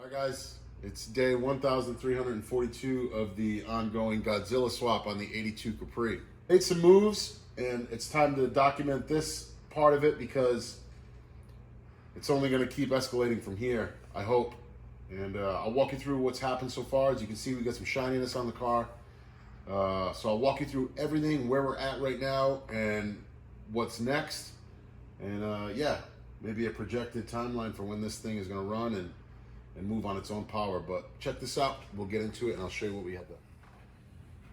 Hi guys, it's day 1342 of the ongoing Godzilla swap on the 82 Capri. Made some moves and it's time to document this part of it because it's only going to keep escalating from here, I hope. And I'll walk you through what's happened so far. As you can see, we got some shininess on the car. So I'll walk you through everything, where we're at right now and what's next. And yeah, maybe a projected timeline for when this thing is going to run and move on its own power. But check this out. We'll get into it and I'll show you what we have done.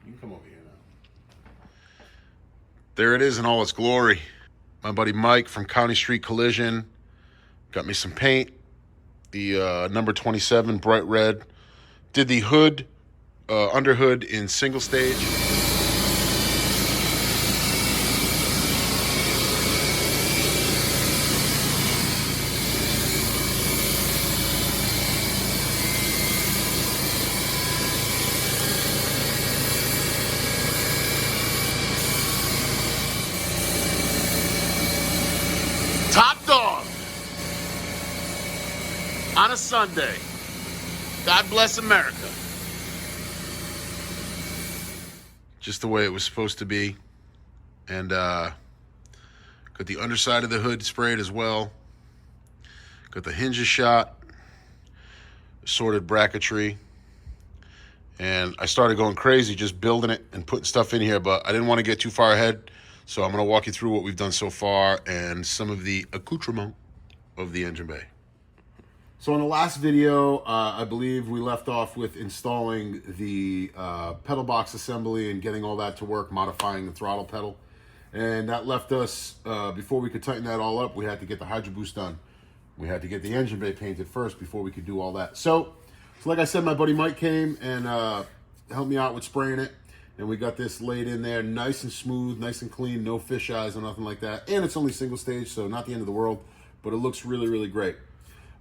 You can come over here now. There it is in all its glory. My buddy Mike from County Street Collision got me some paint. The number 27 bright red. Did the hood, under hood in single stage. Top dog on a Sunday. God bless America. Just the way it was supposed to be. And got the underside of the hood sprayed as well. Got the hinges shot, sorted bracketry. And I started going crazy just building it and putting stuff in here, but I didn't want to get too far ahead. So I'm going to walk you through what we've done so far and some of the accoutrement of the engine bay. So in the last video, I believe we left off with installing the pedal box assembly and getting all that to work, modifying the throttle pedal. And that left us, before we could tighten that all up, we had to get the Hydro Boost done. We had to get the engine bay painted first before we could do all that. So like I said, my buddy Mike came and helped me out with spraying it. And we got this laid in there nice and smooth, nice and clean, no fish eyes or nothing like that. And it's only single stage, so not the end of the world, but it looks really, really great.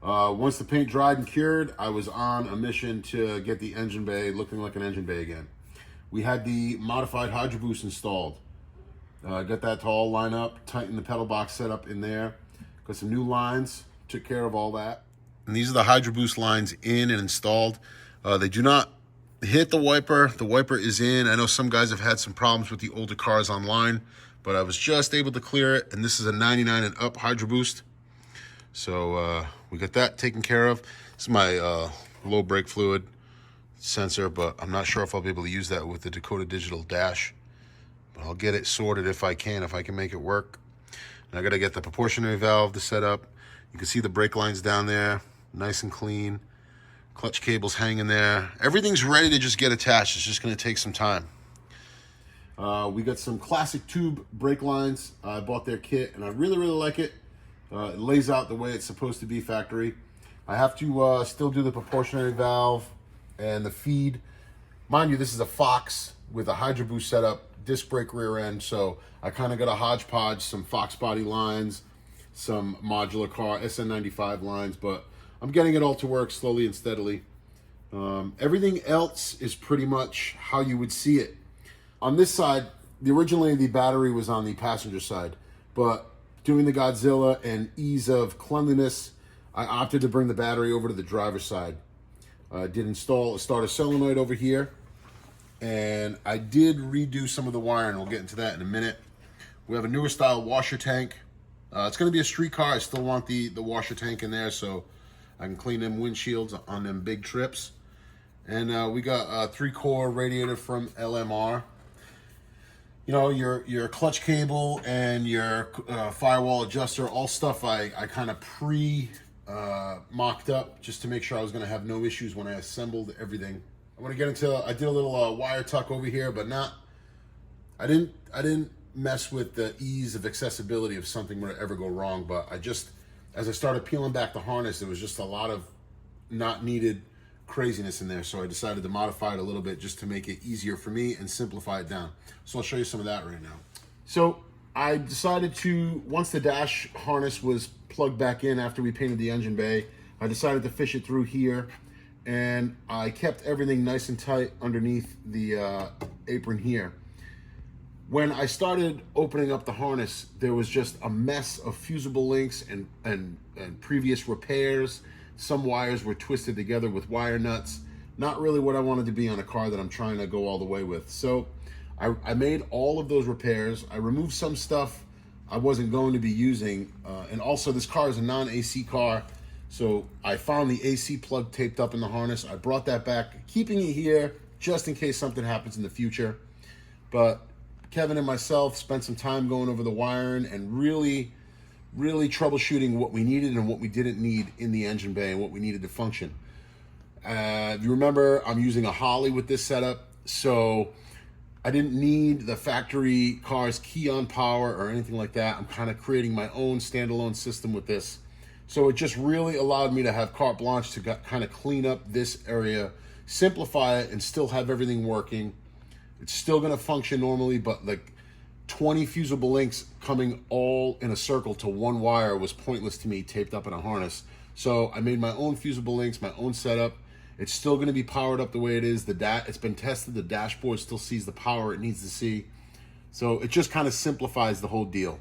Once the paint dried and cured, I was on a mission to get the engine bay looking like an engine bay again. We had the modified Hydro Boost installed. Got that to all line up, tighten the pedal box setup in there. Got some new lines, took care of all that. And these are the Hydro Boost lines in and installed. They do not hit the wiper. The wiper is in. I know some guys have had some problems with the older cars online, but I was just able to clear it. And this is a 99 and up Hydro Boost. So we got that taken care of. This is my low brake fluid sensor, but I'm not sure if I'll be able to use that with the Dakota Digital Dash. But I'll get it sorted if I can make it work. And I got to get the proportionary valve to set up. You can see the brake lines down there, nice and clean. Clutch cables hanging there. Everything's ready to just get attached. It's just going to take some time. We got some classic tube brake lines. I bought their kit and I really, really like it. It lays out the way it's supposed to be factory. I have to still do the proportionary valve and the feed. Mind you, this is a Fox with a Hydro Boost setup, disc brake rear end. So I kind of got a hodgepodge, some Fox body lines, some modular car SN95 lines, but I'm getting it all to work slowly and steadily. Everything else is pretty much how you would see it. On this side, originally the battery was on the passenger side, but doing the Godzilla and ease of cleanliness, I opted to bring the battery over to the driver's side. I did install a starter solenoid over here, and I did redo some of the wiring. We'll get into that in a minute. We have a newer style washer tank. It's going to be a street car. I still want the washer tank in there, so I can clean them windshields on them big trips. And we got a 3-core radiator from LMR. You know, your clutch cable and your firewall adjuster, all stuff I kind of mocked up just to make sure I was going to have no issues when I assembled everything. I want to get into, I did a little wire tuck over here, but I didn't mess with the ease of accessibility if something were to ever go wrong, but as I started peeling back the harness, there was just a lot of not needed craziness in there. So I decided to modify it a little bit just to make it easier for me and simplify it down. So I'll show you some of that right now. So I decided to, once the dash harness was plugged back in after we painted the engine bay, I decided to fish it through here. And I kept everything nice and tight underneath the apron here. When I started opening up the harness, there was just a mess of fusible links and previous repairs, some wires were twisted together with wire nuts. Not really what I wanted to be on a car that I'm trying to go all the way with. So I made all of those repairs. I removed some stuff I wasn't going to be using. And also this car is a non-AC car. So I found the AC plug taped up in the harness. I brought that back, keeping it here just in case something happens in the future. But Kevin and myself spent some time going over the wiring and really troubleshooting what we needed and what we didn't need in the engine bay and what we needed to function. If you remember, I'm using a Holly with this setup, so I didn't need the factory car's key on power or anything like that. I'm kind of creating my own standalone system with this. So it just really allowed me to have carte blanche to kind of clean up this area, simplify it, and still have everything working. It's still going to function normally, but like 20 fusible links coming all in a circle to one wire was pointless to me, taped up in a harness. So I made my own fusible links, my own setup. It's still going to be powered up the way it is. It's been tested. The dashboard still sees the power it needs to see. So it just kind of simplifies the whole deal.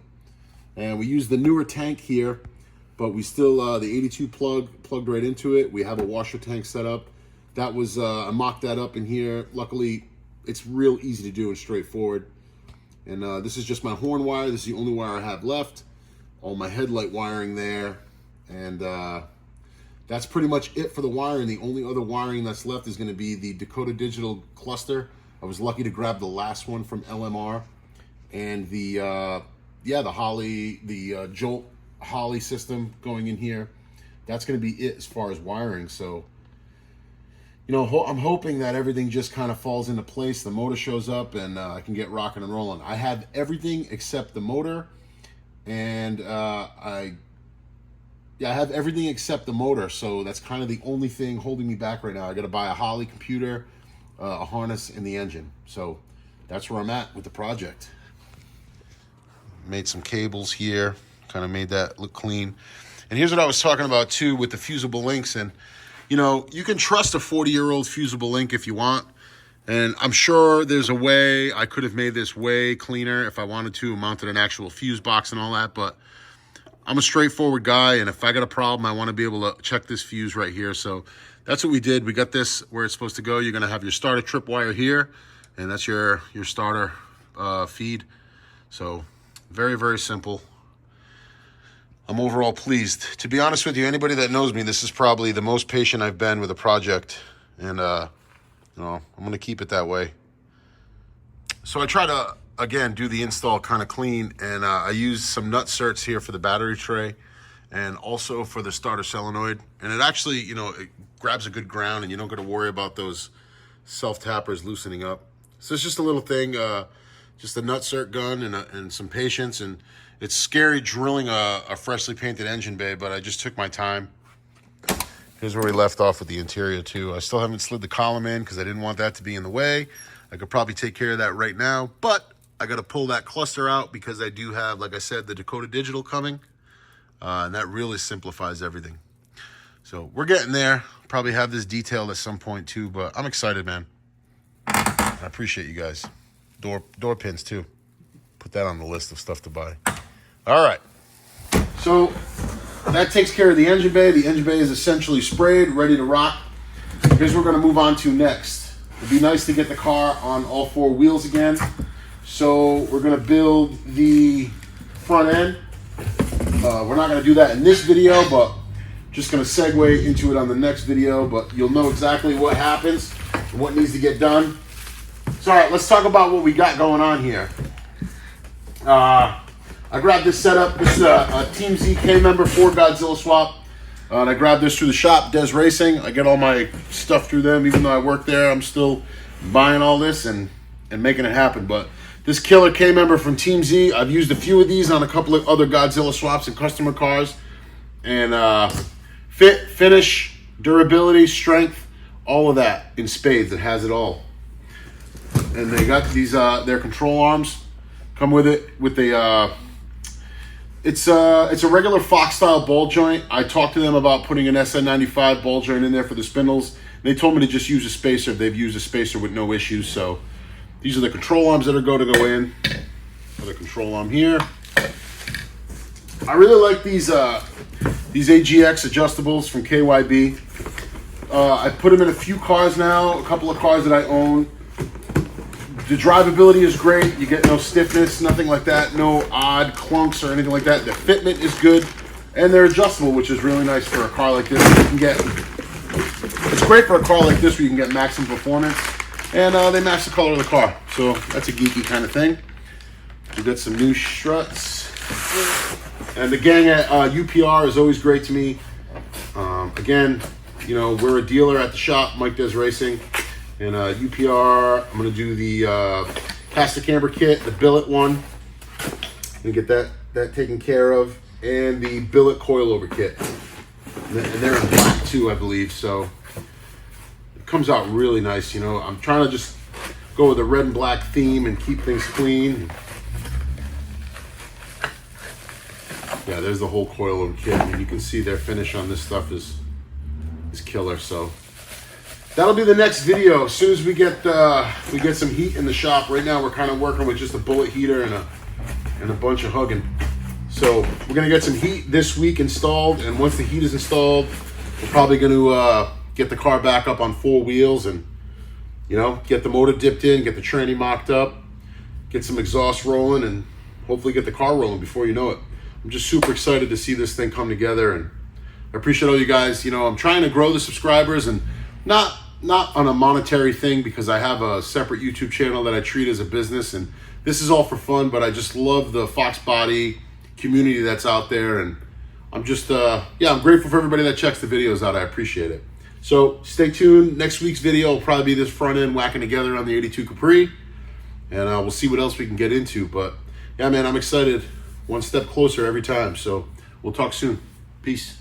And we use the newer tank here, but we still, the 82 plugged right into it. We have a washer tank set up. That was, I mocked that up in here. Luckily, it's real easy to do and straightforward. And this is just my horn wire. This is the only wire I have left. All my headlight wiring there. And that's pretty much it for the wiring. The only other wiring that's left is going to be the Dakota Digital cluster. I was lucky to grab the last one from LMR. And the Holly, the Jolt Holly system going in here. That's going to be it as far as wiring. So, you know, I'm hoping that everything just kind of falls into place. The motor shows up and I can get rocking and rolling. I have everything except the motor, and I have everything except the motor. So that's kind of the only thing holding me back right now. I got to buy a Holly computer, a harness, and the engine. So that's where I'm at with the project. Made some cables here, kind of made that look clean. And here's what I was talking about too with the fusible links. And you know, you can trust a 40-year-old fusible link if you want. And I'm sure there's a way I could have made this way cleaner if I wanted to, mounted an actual fuse box and all that. But I'm a straightforward guy, and if I got a problem, I want to be able to check this fuse right here. So that's what we did. We got this where it's supposed to go. You're going to have your starter trip wire here, and that's your starter feed. So very, very simple. I'm overall pleased. To be honest with you, anybody that knows me, this is probably the most patient I've been with a project. And, you know, I'm going to keep it that way. So I try to, again, do the install kind of clean. And I use some nut certs here for the battery tray and also for the starter solenoid. And it actually, you know, it grabs a good ground and you don't got to worry about those self-tappers loosening up. So it's just a little thing, just a nut cert gun and some patience. And it's scary drilling a freshly painted engine bay, but I just took my time. Here's where we left off with the interior too. I still haven't slid the column in because I didn't want that to be in the way. I could probably take care of that right now, but I got to pull that cluster out because I do have, like I said, the Dakota Digital coming, and that really simplifies everything. So we're getting there. Probably have this detailed at some point too, but I'm excited, man. I appreciate you guys. Door pins too. Put that on the list of stuff to buy. All right. So that takes care of the engine bay. The engine bay is essentially sprayed, ready to rock. Here's what we're going to move on to next. It'd be nice to get the car on all four wheels again. So we're going to build the front end. We're not going to do that in this video, but just going to segue into it on the next video. But you'll know exactly what happens and what needs to get done. So all right, let's talk about what we got going on here. I grabbed this setup. This is a Team ZK member for Godzilla swap. And I grabbed this through the shop, Des Racing. I get all my stuff through them. Even though I work there, I'm still buying all this and making it happen. But this killer K member from Team Z, I've used a few of these on a couple of other Godzilla swaps and customer cars. And fit, finish, durability, strength, all of that in spades. It has it all. And they got these, their control arms. Come with it with a... It's a regular Fox style ball joint. I talked to them about putting an SN95 ball joint in there for the spindles. They told me to just use a spacer. They've used a spacer with no issues. So these are the control arms that are going to go in. Another control arm here. I really like these These AGX adjustables from KYB. I put them in a few cars now, a couple of cars that I own. The drivability is great. You get no stiffness, nothing like that, no odd clunks or anything like that. The fitment is good, and they're adjustable, which is really nice for a car like this. You can get, it's great for a car like this where you can get maximum performance, and they match the color of the car. So that's a geeky kind of thing. We got some new struts, and the gang at UPR is always great to me. Again, you know, we're a dealer at the shop, Mike Does Racing, and UPR, I'm gonna do the caster camber kit, the billet one, and get that taken care of, and the billet coilover kit, and they're in black too, I believe. So it comes out really nice. You know, I'm trying to just go with a red and black theme and keep things clean. Yeah, there's the whole coilover kit. I mean, you can see their finish on this stuff is killer. So that'll be the next video. As soon as we get some heat in the shop. Right now we're kind of working with just a bullet heater and a bunch of hugging. So we're gonna get some heat this week installed, and once the heat is installed, we're probably gonna get the car back up on 4 wheels and, you know, get the motor dipped in, get the tranny mocked up, get some exhaust rolling, and hopefully get the car rolling before you know it. I'm just super excited to see this thing come together, and I appreciate all you guys. You know, I'm trying to grow the subscribers, and not on a monetary thing, because I have a separate YouTube channel that I treat as a business, and this is all for fun, but I just love the Fox Body community that's out there, and I'm just, yeah, I'm grateful for everybody that checks the videos out. I appreciate it. So stay tuned. Next week's video will probably be this front end whacking together on the 82 Capri, and we'll see what else we can get into. But yeah, man, I'm excited. One step closer every time. So we'll talk soon. Peace.